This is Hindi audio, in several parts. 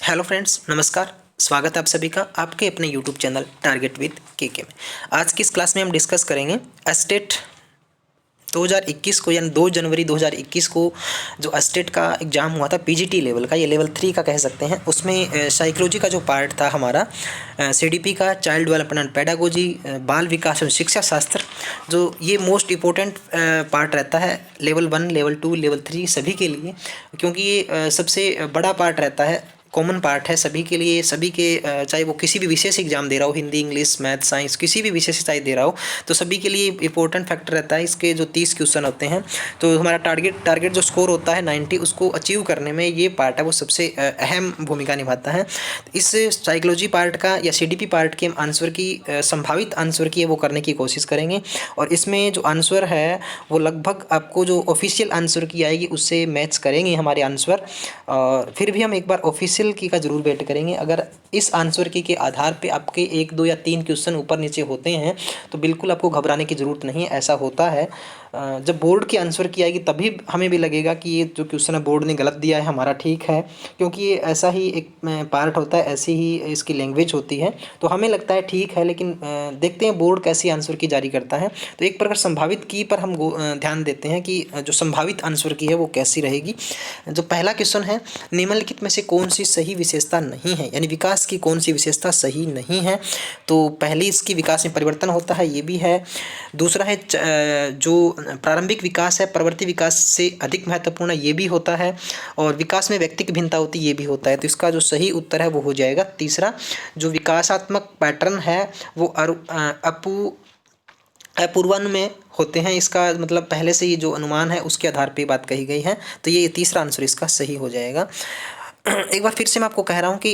हेलो फ्रेंड्स, नमस्कार। स्वागत है आप सभी का आपके अपने यूट्यूब चैनल टारगेट विद के में। आज की इस क्लास में हम डिस्कस करेंगे एस्टेट 2021 को, यानी 2 जनवरी 2021 को जो एस्टेट का एग्ज़ाम हुआ था पीजीटी लेवल का, ये लेवल 3 का कह सकते हैं। उसमें साइकोलॉजी का जो पार्ट था हमारा, सीडीपी का चाइल्ड डेवलपमेंट एंड पेडागोजी, बाल विकास और शिक्षा शास्त्र, जो ये मोस्ट इम्पोर्टेंट पार्ट रहता है लेवल 1, लेवल 2, लेवल 3 सभी के लिए, क्योंकि ये सबसे बड़ा पार्ट रहता है, कॉमन पार्ट है सभी के लिए। सभी के चाहे वो किसी भी विषय से एग्जाम दे रहा हो, हिंदी, इंग्लिश, मैथ, साइंस, किसी भी विषय से चाहे दे रहा हो, तो सभी के लिए इंपॉर्टेंट फैक्टर रहता है। इसके जो 30 क्वेश्चन होते हैं, तो हमारा टारगेट जो स्कोर होता है 90, उसको अचीव करने में ये पार्ट है वो सबसे अहम भूमिका निभाता है। इस साइकोलॉजी पार्ट का या सीडीपी पार्ट के आंसर की संभावित आंसर की है वो करने की कोशिश करेंगे। और इसमें जो आंसर है वो लगभग आपको जो ऑफिशियल आंसर की आएगी उससे मैच करेंगे हमारे आंसर। फिर भी हम एक बार ऑफिशियल की का जरूर वेट करेंगे। अगर इस आंसर की के आधार पे आपके 1, 2 या 3 क्वेश्चन ऊपर नीचे होते हैं तो बिल्कुल आपको घबराने की ज़रूरत नहीं है। ऐसा होता है जब बोर्ड की आंसर की आएगी तभी हमें भी लगेगा कि ये जो क्वेश्चन है बोर्ड ने गलत दिया है, हमारा ठीक है, क्योंकि ये ऐसा ही एक पार्ट होता है, ऐसी ही इसकी लैंग्वेज होती है। तो हमें लगता है ठीक है, लेकिन देखते हैं बोर्ड कैसी आंसर की जारी करता है। तो एक प्रकार संभावित की पर हम ध्यान देते हैं कि जो संभावित आंसर की है वो कैसी रहेगी। जो पहला क्वेश्चन है, निम्नलिखित में से कौन सी सही विशेषता नहीं है, यानी विकास की कौन सी विशेषता सही नहीं है। तो पहली इसकी विकास में परिवर्तन होता है, ये भी है। दूसरा है जो प्रारंभिक विकास है प्रवर्ती विकास से अधिक महत्वपूर्ण है, ये भी होता है। और विकास में व्यक्ति की भिन्नता होती है, ये भी होता है। तो इसका जो सही उत्तर है वो हो जाएगा तीसरा। जो विकासात्मक पैटर्न है वो अपूर्वानुमान में होते हैं, इसका मतलब पहले से ही जो अनुमान है उसके आधार पे बात कही गई है। तो ये तीसरा आंसर इसका सही हो जाएगा। एक बार फिर से मैं आपको कह रहा हूँ कि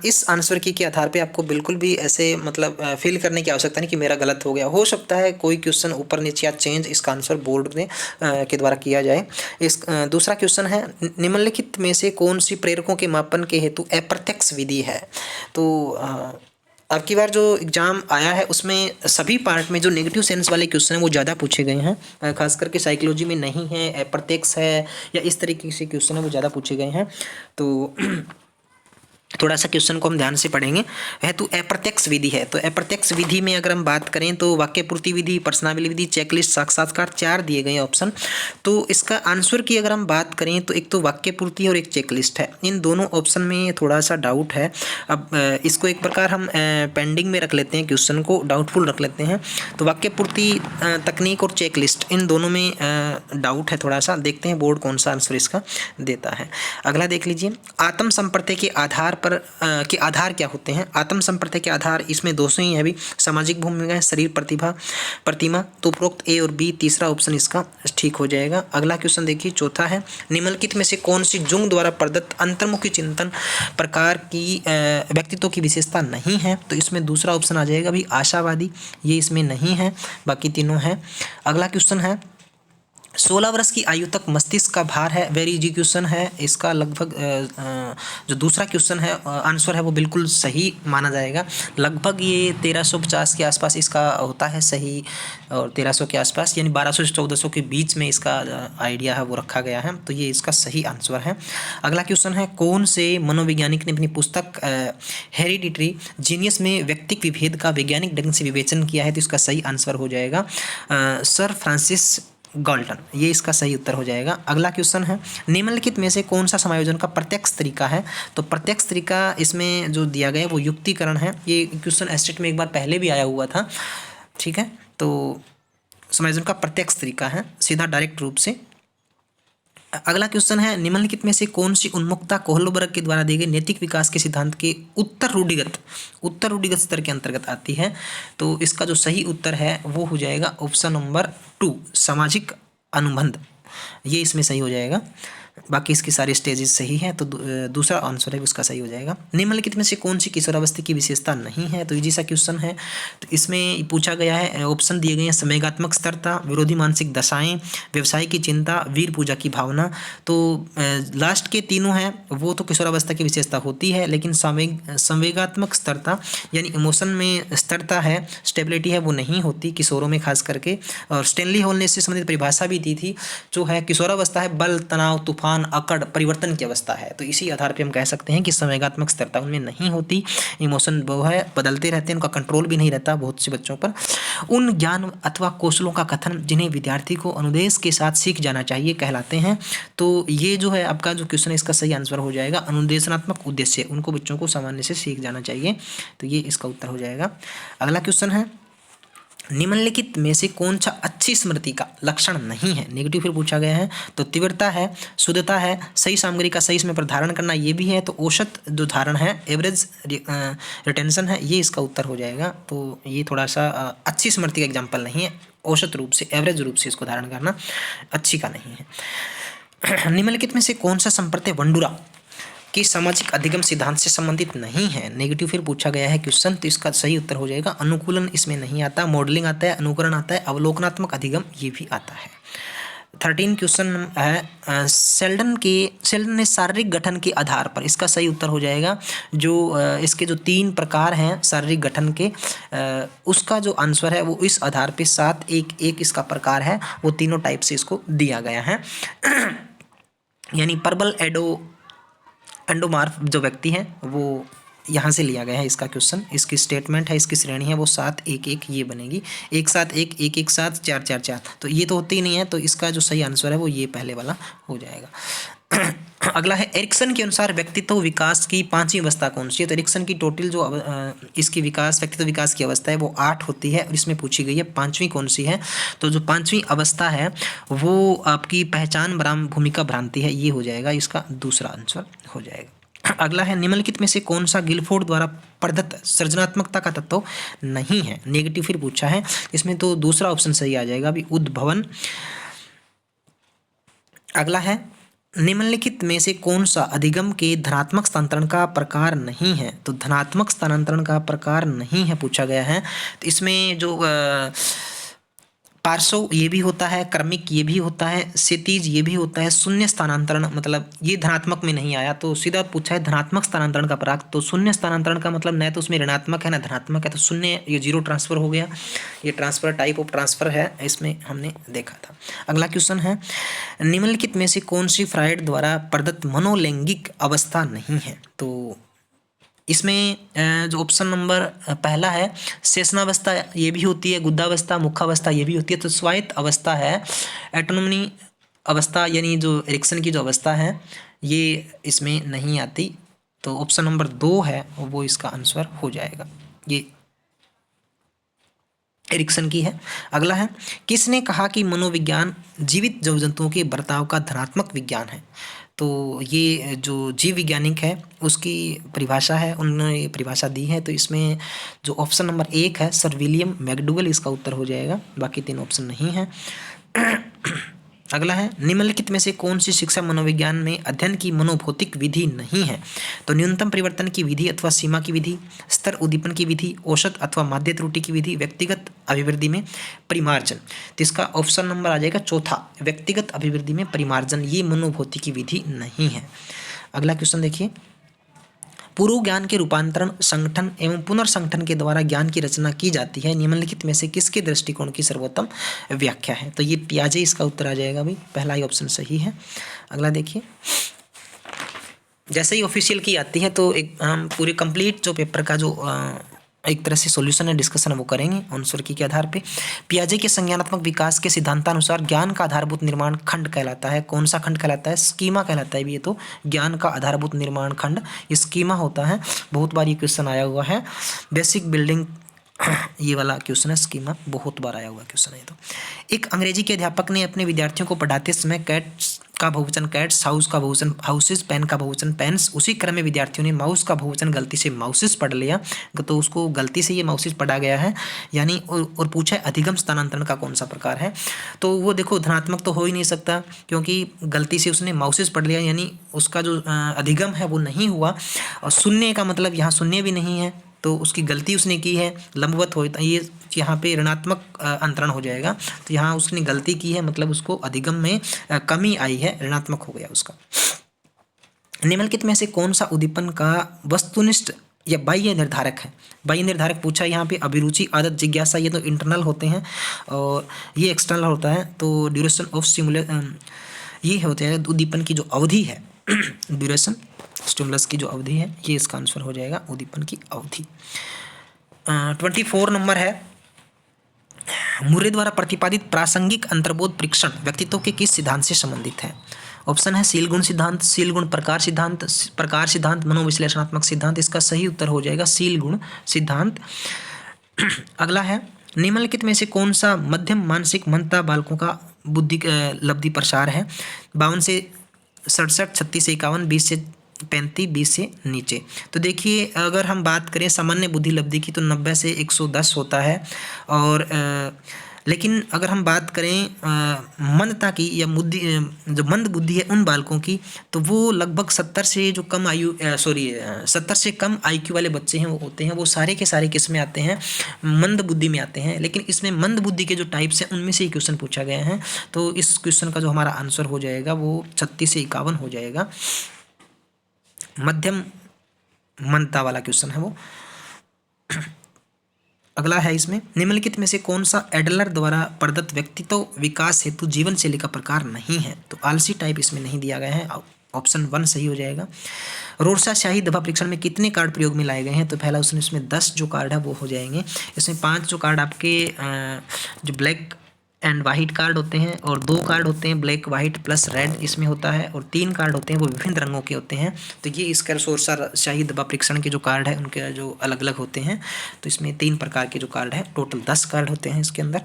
इस आंसर की के आधार पे आपको बिल्कुल भी ऐसे मतलब फील करने की आवश्यकता नहीं कि मेरा गलत हो गया। हो सकता है कोई क्वेश्चन ऊपर नीचे या चेंज इसका आंसर बोर्ड में के द्वारा किया जाए। दूसरा क्वेश्चन है, निम्नलिखित में से कौन सी प्रेरकों के मापन के हेतु अप्रत्यक्ष विधि है। तो अब की बार जो एग्ज़ाम आया है उसमें सभी पार्ट में जो नेगेटिव सेंस वाले क्वेश्चन हैं वो ज़्यादा पूछे गए हैं। खास करके साइकोलॉजी में नहीं है, अप्रत्यक्ष है या इस तरीके से क्वेश्चन है वो ज़्यादा पूछे गए हैं। तो थोड़ा सा क्वेश्चन को हम ध्यान से पढ़ेंगे। वह तो अप्रत्यक्ष विधि है। तो अप्रत्यक्ष विधि में अगर हम बात करें तो वाक्य पूर्ति विधि, प्रश्नावली विधि, चेकलिस्ट, साक्षात्कार, 4 दिए गए ऑप्शन। तो इसका आंसर की अगर हम बात करें तो एक तो वाक्य पूर्ति और एक चेकलिस्ट है। इन दोनों ऑप्शन में थोड़ा सा डाउट है। अब इसको एक प्रकार हम पेंडिंग में रख लेते हैं, क्वेश्चन को डाउटफुल रख लेते हैं। तो वाक्य पूर्ति तकनीक और चेकलिस्ट, इन दोनों में डाउट है थोड़ा सा। देखते हैं बोर्ड कौन सा आंसर इसका देता है। अगला देख लीजिए, आत्म संप्रत्यय के आधार पर के आधार क्या होते हैं। आत्म संप्रत्यय के आधार इसमें दो ही है भी, सामाजिक भूमिका, शरीर प्रतिमा। तो उपरोक्त ए और बी, तीसरा ऑप्शन इसका ठीक हो जाएगा। अगला क्वेश्चन देखिए, चौथा है, निम्नलिखित में से कौन सी जुंग द्वारा प्रदत्त अंतर्मुखी चिंतन प्रकार की व्यक्तित्व की विशेषता नहीं है। तो इसमें दूसरा ऑप्शन आ जाएगा भी, आशावादी। ये इसमें नहीं है, बाकी तीनों है। अगला क्वेश्चन है, 16 वर्ष की आयु तक मस्तिष्क का भार है, वेरी इजी क्वेश्चन है। इसका लगभग जो दूसरा क्वेश्चन है आंसर है वो बिल्कुल सही माना जाएगा। लगभग ये 1350 के आसपास इसका होता है सही, और 1300 के आसपास, यानी 1200 से 1400 के बीच में इसका आइडिया है वो रखा गया है। तो ये इसका सही आंसर है। अगला क्वेश्चन है, कौन से मनोवैज्ञानिक ने अपनी पुस्तक हेरिडिटरी जीनियस में व्यक्तिक विभेद का वैज्ञानिक ढंग से विवेचन किया है। तो इसका सही आंसर हो जाएगा सर फ्रांसिस गाल्टन, ये इसका सही उत्तर हो जाएगा। अगला क्वेश्चन है, निम्नलिखित में से कौन सा समायोजन का प्रत्यक्ष तरीका है। तो प्रत्यक्ष तरीका इसमें जो दिया गया है वो युक्तिकरण है। ये क्वेश्चन एस्टेट में एक बार पहले भी आया हुआ था, ठीक है। तो समायोजन का प्रत्यक्ष तरीका है, सीधा डायरेक्ट रूप से। अगला क्वेश्चन है, निम्नलिखित में से कौन सी उन्मुक्तता कोहलबर्ग के द्वारा दिए गए नैतिक विकास के सिद्धांत के उत्तर रूढ़िगत स्तर के अंतर्गत आती है। तो इसका जो सही उत्तर है वो हो जाएगा ऑप्शन नंबर 2, सामाजिक अनुबंध। ये इसमें सही हो जाएगा। बाकी इसकी सारी स्टेजेस सही हैं, तो दूसरा आंसर है उसका सही हो जाएगा। निम्नलिखित में से कौन सी किशोरावस्था की विशेषता नहीं है। तो इजी सा क्वेश्चन है। तो इसमें पूछा गया है, ऑप्शन दिए गए हैं, संवेगात्मक स्थिरता, विरोधी मानसिक दशाएं, व्यवसाय की चिंता, वीर पूजा की भावना। तो लास्ट के तीनों हैं वो तो किशोरावस्था की विशेषता होती है, लेकिन संवेगात्मक स्थिरता यानी इमोशन में स्थिरता है, स्टेबिलिटी है, वो नहीं होती किशोरों में खास करके। और स्टेनली हॉल ने इससे संबंधित परिभाषा भी दी थी, जो है किशोरावस्था है बल, तनाव, तूफान तूफान, अकड़, परिवर्तन की अवस्था है। तो इसी आधार पे हम कह सकते हैं कि संवेगात्मक स्थिरता उनमें नहीं होती, इमोशन वो है बदलते रहते हैं, उनका कंट्रोल भी नहीं रहता बहुत से बच्चों पर। उन ज्ञान अथवा कौशलों का कथन जिन्हें विद्यार्थी को अनुदेश के साथ सीख जाना चाहिए कहलाते हैं। तो ये जो है आपका जो क्वेश्चन है इसका सही आंसर हो जाएगा अनुदेशनात्मक उद्देश्य, उनको बच्चों को सामान्य से सीख जाना चाहिए। तो ये इसका उत्तर हो जाएगा। अगला क्वेश्चन है, निम्नलिखित में से कौन सा अच्छी स्मृति का लक्षण नहीं है? नेगेटिव फिर पूछा गया है। तो तीव्रता है, शुद्धता है, सही सामग्री का सही समय पर धारण करना ये भी है, तो औसत जो धारण है, एवरेज रिटेंशन है, ये इसका उत्तर हो जाएगा। तो ये थोड़ा सा अच्छी स्मृति का एग्जाम्पल नहीं है, औसत रूप से, एवरेज रूप से इसको धारण करना अच्छी का नहीं है। निम्नलिखित में से कौन सा संप्रत्यय वंडुरा कि सामाजिक अधिगम सिद्धांत से संबंधित नहीं है? नेगेटिव फिर पूछा गया है क्वेश्चन, तो इसका सही उत्तर हो जाएगा अनुकूलन इसमें नहीं आता, मॉडलिंग आता है, अनुकरण आता है, अवलोकनात्मक अधिगम ये भी आता है। 13 क्वेश्चन है, शेल्डन ने शारीरिक गठन के आधार पर, इसका सही उत्तर हो जाएगा जो इसके जो 3 प्रकार हैं शारीरिक गठन के, उसका जो आंसर है वो इस आधार पे 7-1-1 इसका प्रकार है, वो तीनों टाइप से इसको दिया गया है। यानी प्रबल एंडोमार्फ जो व्यक्ति है वो यहाँ से लिया गया है इसका क्वेश्चन, इसकी स्टेटमेंट है, इसकी श्रेणी है वो 7-1-1 ये बनेगी, 1-7-1-1-1-7 4-4-4, तो ये तो होती ही नहीं है, तो इसका जो सही आंसर है वो ये पहले वाला हो जाएगा। अगला है, एरिक्सन के अनुसार व्यक्तित्व विकास की 5वीं अवस्था कौन सी है? तो एरिक्सन की टोटल जो इसकी व्यक्तित्व विकास की अवस्था है वो 8 होती है, और इसमें पूछी गई है 5वीं कौन सी है? तो जो 5वीं अवस्था है वो आपकी पहचान भूमिका भ्रांति है, ये हो जाएगा, इसका दूसरा आंसर हो जाएगा। अगला है, निम्नलिखित में से कौन सा गिलफोर्ड द्वारा प्रदत्त सृजनात्मकता का तत्व नहीं है? नेगेटिव फिर पूछा है, इसमें तो दूसरा ऑप्शन सही आ जाएगा अभी, उद्भवन। अगला है, निम्नलिखित में से कौन सा अधिगम के धनात्मक स्थानांतरण का प्रकार नहीं है? तो धनात्मक स्थानांतरण का प्रकार नहीं है पूछा गया है, तो इसमें जो पार्श्व ये भी होता है, क्रमिक ये भी होता है, क्षैतिज ये भी होता है, शून्य स्थानांतरण मतलब ये धनात्मक में नहीं आया, तो सीधा पूछा है धनात्मक स्थानांतरण का प्रकार। तो शून्य स्थानांतरण का मतलब न तो उसमें ऋणात्मक है ना धनात्मक है, तो शून्य, ये जीरो ट्रांसफर हो गया, ये ट्रांसफर टाइप ऑफ ट्रांसफर है, इसमें हमने देखा था। अगला क्वेश्चन है, निम्नलिखित में से कौन सी फ्रायड द्वारा प्रदत्त मनोलैंगिक अवस्था नहीं है? तो इसमें जो ऑप्शन नंबर पहला है, शेषनावस्था ये भी होती है, गुद्धावस्था, मुखावस्था ये भी होती है, तो स्वायत्त अवस्था है, एटोनोमी अवस्था यानी जो एरिक्सन की जो अवस्था है ये इसमें नहीं आती, तो ऑप्शन नंबर 2 है वो इसका आंसर हो जाएगा, ये एरिक्सन की है। अगला है, किसने कहा कि मनोविज्ञान जीवित जीव जंतुओं के बर्ताव का धनात्मक विज्ञान है? तो ये जो जीव वैज्ञानिक है उसकी परिभाषा है, उन्होंने परिभाषा दी है, तो इसमें जो ऑप्शन नंबर 1 है सर विलियम मैकडूगल इसका उत्तर हो जाएगा, बाकी 3 ऑप्शन नहीं है। अगला है, निम्नलिखित में से कौन सी शिक्षा मनोविज्ञान में अध्ययन की मनोभौतिक विधि नहीं है? तो न्यूनतम परिवर्तन की विधि अथवा सीमा की विधि, स्तर उद्दीपन की विधि, औसत अथवा माध्य त्रुटि की विधि, व्यक्तिगत अभिवृद्धि में परिमार्जन। तो इसका ऑप्शन नंबर आ जाएगा चौथा, व्यक्तिगत अभिवृद्धि में परिमार्जन, ये मनोभौतिक विधि नहीं है। अगला क्वेश्चन देखिए, पूर्व ज्ञान के रूपांतरण, संगठन एवं पुनर्संगठन के द्वारा ज्ञान की रचना की जाती है, निम्नलिखित में से किसके दृष्टिकोण की सर्वोत्तम व्याख्या है? तो ये पियाजे इसका उत्तर आ जाएगा भाई, पहला ही ऑप्शन सही है। अगला देखिए, जैसे ही ऑफिशियल की आती है तो एक हम पूरे कंप्लीट जो पेपर का जो एक तरह से सॉल्यूशन है, डिस्कशन वो करेंगे आंसर की के आधार पे। पियाजे के संज्ञानात्मक विकास के सिद्धांतानुसार ज्ञान का आधारभूत निर्माण खंड कहलाता है, कौन सा खंड कहलाता है? स्कीमा कहलाता है। ये तो ज्ञान का आधारभूत निर्माण खंड स्कीमा होता है, बहुत बार ये क्वेश्चन आया हुआ है, बेसिक बिल्डिंग ये वाला क्वेश्चन है, स्कीमा बहुत बार आया हुआ क्वेश्चन है। तो एक अंग्रेजी के अध्यापक ने अपने विद्यार्थियों को पढ़ाते समय कैट्स का बहुवचन कैट्स, हाउस का बहुवचन हाउसेस, पेन का बहुवचन पेन्स, उसी क्रम में विद्यार्थियों ने माउस का बहुवचन गलती से माउसेस पढ़ लिया, तो उसको गलती से ये माउसेस पढ़ा गया है, यानी और पूछा है अधिगम स्थानांतरण का कौन सा प्रकार है? तो वो देखो धनात्मक तो हो ही नहीं सकता, क्योंकि गलती से उसने माउसेस पढ़ लिया, यानी उसका जो अधिगम है वो नहीं हुआ, और शून्य का मतलब यहाँ शून्य भी नहीं है, तो उसकी गलती उसने की है, लंबवत हो, ये यहाँ पे ऋणात्मक अंतरण हो जाएगा, तो यहाँ उसने गलती की है, मतलब उसको अधिगम में कमी आई है, ऋणात्मक हो गया उसका। निम्नलिखित में से कौन सा उद्दीपन का वस्तुनिष्ठ या बाह्य निर्धारक है? बाह्य निर्धारक पूछा यहाँ पे, अभिरुचि, आदत, जिज्ञासा, ये तो इंटरनल होते हैं और ये एक्सटर्नल होता है। तो ड्यूरेशन ऑफ ये हो जाएगा उद्दीपन की जो अवधि है, ड्यूरेशन, स्टिमुलस की जो अवधि है, ये इसका आंसर हो जाएगा उद्दीपन की अवधि। 24 नंबर है, मुर्रे द्वारा प्रतिपादित प्रासंगिक अंतर्बोध परीक्षण व्यक्तित्व के किस सिद्धांत से संबंधित है? ऑप्शन है सील गुण सिद्धांत, सील गुण प्रकार सिद्धांत, मनोविश्लेषणात्मक सिद्धांत। इसका सही उत्तर हो जाएगा सील गुण सिद्धांत। अगला है, निम्नलिखित में से कौन सा मध्यम मानसिक मंदता बालकों का बुद्धि लब्धि प्रसार है? 52 से 67, 36 से 51, 20 से 35, 20 से नीचे। तो देखिए, अगर हम बात करें सामान्य बुद्धि लब्धि की तो 90 से 110 होता है, और लेकिन अगर हम बात करें मंदता की या जो मंद बुद्धि है उन बालकों की, तो वो लगभग 70 से जो कम 70 से कम IQ वाले बच्चे हैं वो होते हैं, वो सारे के सारे किस में आते हैं? मंद बुद्धि में आते हैं। लेकिन इसमें मंद बुद्धि के जो टाइप्स हैं उनमें से ही क्वेश्चन पूछा गया है, तो इस क्वेश्चन का जो हमारा आंसर हो जाएगा वो 36 से 51 हो जाएगा। मध्यम मंदता वाला क्वेश्चन है वो। अगला है, इसमें निम्नलिखित में से कौन सा एडलर द्वारा प्रदत्त व्यक्तित्व विकास हेतु जीवन शैली का प्रकार नहीं है? तो आलसी टाइप इसमें नहीं दिया गया है, ऑप्शन 1 सही हो जाएगा। रोरसा शाही दफा परीक्षण में कितने कार्ड प्रयोग में लाए गए हैं? तो पहला ऑप्शन, इसमें 10 जो कार्ड है वो हो जाएंगे। इसमें 5 जो कार्ड आपके जो ब्लैक एंड वाइट कार्ड होते हैं, और 2 कार्ड होते हैं ब्लैक वाइट प्लस रेड इसमें होता है, और 3 कार्ड होते हैं वो विभिन्न रंगों के होते हैं। तो ये इसका रोरसा शाही दफा परीक्षण के जो कार्ड है उनके जो अलग अलग होते हैं। तो इसमें 3 प्रकार के जो कार्ड है, टोटल 10 कार्ड होते हैं इसके अंदर।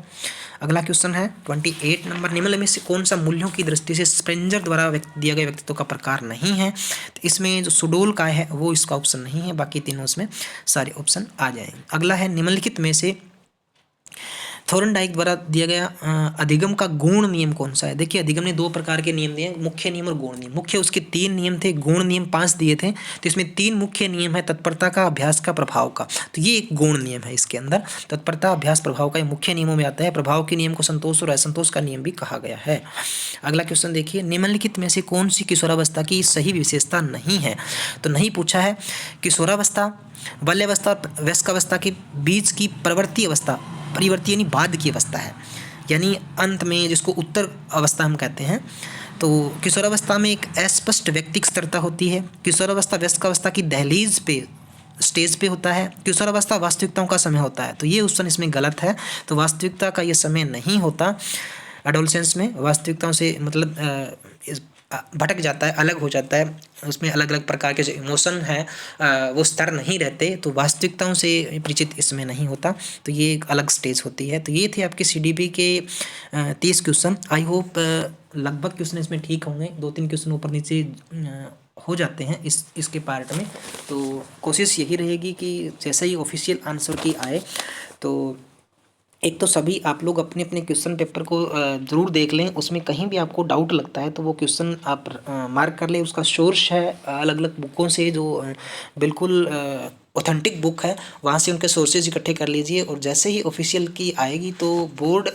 अगला क्वेश्चन है 28 नंबर, निम्न में से कौन सा मूल्यों की दृष्टि से स्प्रेंजर द्वारा दिया गया व्यक्तित्व का प्रकार नहीं है? तो इसमें जो सुडोल का है वो इसका ऑप्शन नहीं है, बाकी तीनों इसमें सारे ऑप्शन आ जाएंगे। अगला है, निम्नलिखित में से थोर्नडाइक द्वारा दिया गया अधिगम का गुण नियम कौन सा है? देखिए, अधिगम ने 2 प्रकार के नियम दिए, मुख्य नियम और गौण नियम। मुख्य उसके 3 नियम थे, गौण नियम 5 दिए थे। तो इसमें 3 मुख्य नियम है, तत्परता का, अभ्यास का, प्रभाव का। तो ये एक गौण नियम है इसके अंदर। तत्परता, अभ्यास, प्रभाव का ये मुख्य नियमों में आता है। प्रभाव के नियम को संतोष और असंतोष का नियम भी कहा गया है। अगला क्वेश्चन देखिए, निम्नलिखित में से कौन सी किशोरावस्था की सही विशेषता नहीं है? तो नहीं पूछा है। किशोरावस्था, बाल्यावस्था, वयस्कावस्था के बीच की प्रवृत्ति अवस्था, परिवर्ती यानी बाद की अवस्था है, यानी अंत में, जिसको उत्तर अवस्था हम कहते हैं। तो किशोरावस्था में एक अस्पष्ट व्यक्तिक स्थिरता होती है। किशोरावस्था वयस्कावस्था की दहलीज पे, स्टेज पे होता है। किशोरावस्था वास्तविकताओं का समय होता है। तो ये ऑप्शन इसमें गलत है। तो वास्तविकता का ये समय नहीं होता। एडोलसेंस में वास्तविकताओं से मतलब भटक जाता है, अलग हो जाता है, उसमें अलग अलग प्रकार के जो इमोशन है वो स्तर नहीं रहते, तो वास्तविकताओं से परिचित इसमें नहीं होता। तो ये एक अलग स्टेज होती है। तो ये थे आपके CDP के 30 क्वेश्चन। आई होप लगभग क्वेश्चन इसमें ठीक होंगे। 2-3 क्वेश्चन ऊपर नीचे हो जाते हैं इसके पार्ट में। तो कोशिश यही रहेगी कि जैसे ही ऑफिशियल आंसर की आए, तो एक तो सभी आप लोग अपने अपने क्वेश्चन पेपर को ज़रूर देख लें। उसमें कहीं भी आपको डाउट लगता है तो वो क्वेश्चन आप मार्क कर लें। उसका सोर्स है अलग अलग बुकों से, जो बिल्कुल ऑथेंटिक बुक है, वहाँ से उनके सोर्सेज इकट्ठे कर लीजिए। और जैसे ही ऑफिशियल की आएगी तो बोर्ड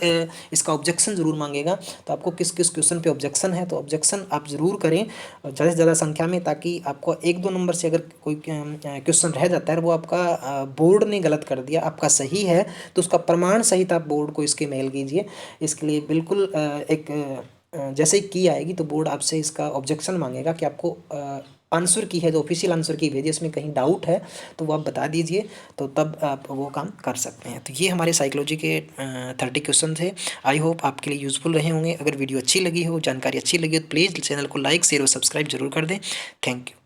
इसका ऑब्जेक्शन ज़रूर मांगेगा। तो आपको किस किस क्वेश्चन पे ऑब्जेक्शन है, तो ऑब्जेक्शन आप ज़रूर करें ज़्यादा से ज़्यादा संख्या में, ताकि आपको 1-2 नंबर से अगर कोई क्वेश्चन रह जाता है, वो आपका बोर्ड ने गलत कर दिया, आपका सही है, तो उसका प्रमाण सहित आप बोर्ड को इसके मेल कीजिए। इसके लिए बिल्कुल जैसे ही की आएगी तो बोर्ड आपसे इसका ऑब्जेक्शन मांगेगा कि आपको आंसर की है, जो ऑफिशियल आंसर की भेजिए, इसमें कहीं डाउट है तो वो आप बता दीजिए, तो तब आप वो काम कर सकते हैं। तो ये हमारे साइकोलॉजी के 30 क्वेश्चन थे। आई होप आपके लिए यूज़फुल रहे होंगे। अगर वीडियो अच्छी लगी हो, जानकारी अच्छी लगी हो, तो प्लीज़ चैनल को लाइक, शेयर और सब्सक्राइब जरूर कर दें। Thank you.